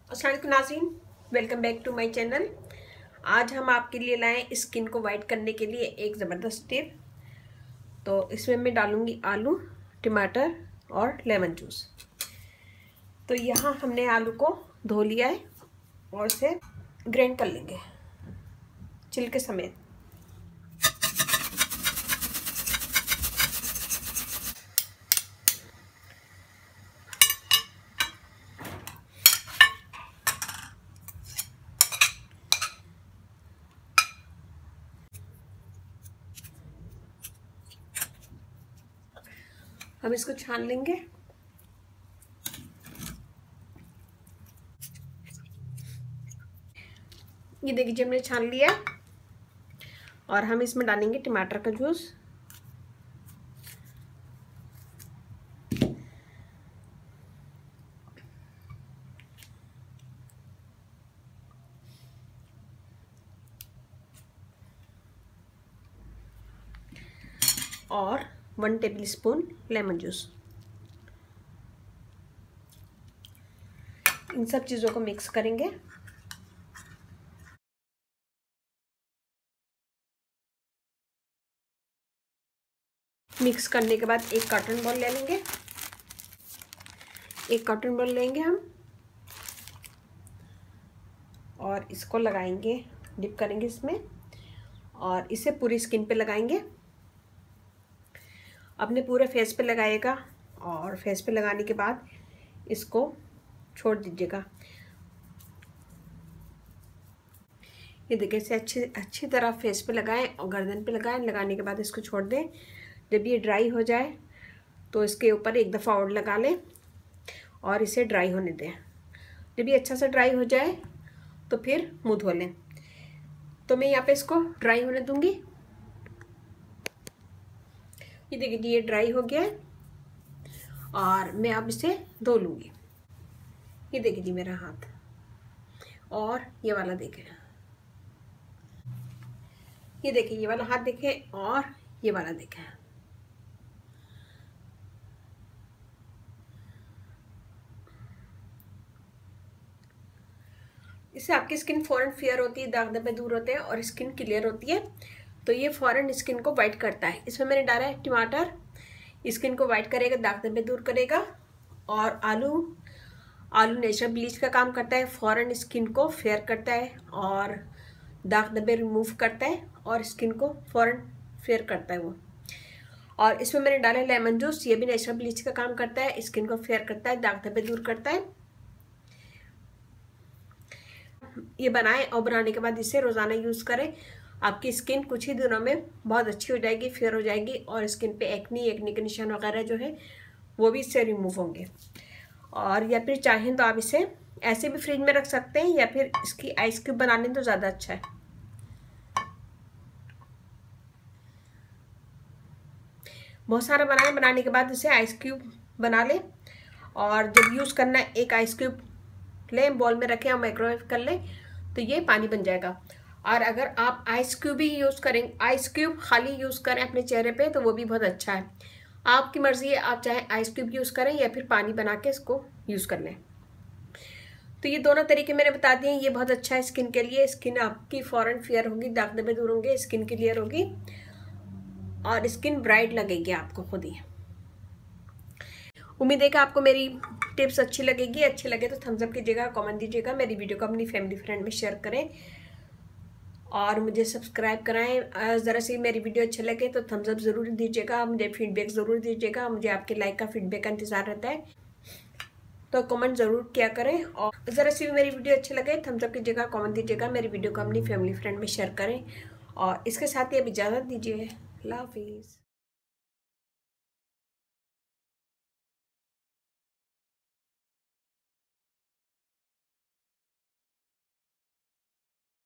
अस्सलाम वालेकुम नाज़रीन, welcome back to my channel. आज हम आपके लिए लाए स्किन को वाइट करने के लिए एक ज़बरदस्त टिप। तो इसमें मैं डालूंगी आलू, टमाटर और लेमन जूस। तो यहाँ हमने आलू को धो लिया है और इसे ग्राइंड कर लेंगे छिलके समेत। हम इसको छान लेंगे। ये देखिए हमने छान लिया और हम इसमें डालेंगे टमाटर का जूस। और 1 टेबलस्पून लेमन जूस। इन सब चीज़ों को मिक्स करेंगे। मिक्स करने के बाद एक कॉटन बॉल ले लेंगे। एक कॉटन बॉल लेंगे हम और इसको लगाएंगे, डिप करेंगे इसमें और इसे पूरी स्किन पे लगाएंगे। अपने पूरे फेस पे लगाइएगा और फेस पे लगाने के बाद इसको छोड़ दीजिएगा। ये देखिए इसे अच्छी तरह फेस पे लगाएं और गर्दन पे लगाएं। लगाने के बाद इसको छोड़ दें। जब ये ड्राई हो जाए तो इसके ऊपर एक दफ़ा और लगा लें और इसे ड्राई होने दें। जब ये अच्छा से ड्राई हो जाए तो फिर मुँह धो लें। तो मैं यहाँ पे इसको ड्राई होने दूंगी। ये देखिए जी ये ड्राई हो गया है और मैं अब इसे धो लूँगी। ये देखिए जी मेरा हाथ, और ये वाला देखें, ये देखिए ये वाला हाथ देखें और ये वाला देखें। इससे आपकी स्किन फौरन फेयर होती है, दाग धब्बे दूर होते हैं और स्किन क्लियर होती है। तो ये फौरन स्किन को वाइट करता है। इसमें मैंने डाला है टमाटर, स्किन को वाइट करेगा, दाग धब्बे दूर करेगा। और आलू नेचुरल ब्लीच का काम करता है, फौरन स्किन को फेयर करता है और दाग धब्बे रिमूव करता है और स्किन को फौरन फेयर करता है वो। और इसमें मैंने डाला है लेमन जूस, ये भी नेचुरल ब्लीच का काम करता है, स्किन को फेयर करता है, दाग धब्बे दूर करता है। ये बनाएं और बनाने के बाद इसे रोज़ाना यूज़ करें। आपकी स्किन कुछ ही दिनों में बहुत अच्छी हो जाएगी, फेयर हो जाएगी और स्किन पे एक्ने के निशान वगैरह जो है वो भी इससे रिमूव होंगे। और या फिर चाहें तो आप इसे ऐसे भी फ्रिज में रख सकते हैं या फिर इसकी आइस क्यूब बना लें तो ज़्यादा अच्छा है। बहुत सारा बनाने के बाद इसे आइस क्यूब बना लें और जब यूज़ करना है एक आइस क्यूब लें, बॉल में रखें और माइक्रोवेव कर लें तो ये पानी बन जाएगा। और अगर आप आइस क्यूब ही यूज़ करें, आइस क्यूब खाली यूज़ करें अपने चेहरे पे तो वो भी बहुत अच्छा है। आपकी मर्ज़ी है, आप चाहे आइस क्यूब यूज़ करें या फिर पानी बना के इसको यूज़ कर लें। तो ये दोनों तरीके मैंने बता दिए। ये बहुत अच्छा है स्किन के लिए। स्किन आपकी फौरन फेयर होगी, दाग धब्बे दूर होंगे, स्किन क्लियर होगी और स्किन ब्राइट लगेगी आपको खुद ही। उम्मीद है कि आपको मेरी टिप्स अच्छी लगेगी। अच्छी लगे तो थम्स अप कीजिएगा, कमेंट दीजिएगा, मेरी वीडियो को अपनी फैमिली फ्रेंड में शेयर करें और मुझे सब्सक्राइब कराएं। ज़रा सी मेरी वीडियो अच्छी लगे तो थम्स अप ज़रूर दीजिएगा, मुझे फीडबैक ज़रूर दीजिएगा। मुझे आपके लाइक का फीडबैक का इंतज़ार रहता है, तो कमेंट ज़रूर किया करें। और ज़रा सी मेरी वीडियो अच्छी लगे थम्स अप कीजिएगा, कमेंट दीजिएगा, मेरी वीडियो को अपनी फैमिली फ्रेंड में शेयर करें और इसके साथ ही अब इजाज़त दीजिए। अल्लाह हाफिज़।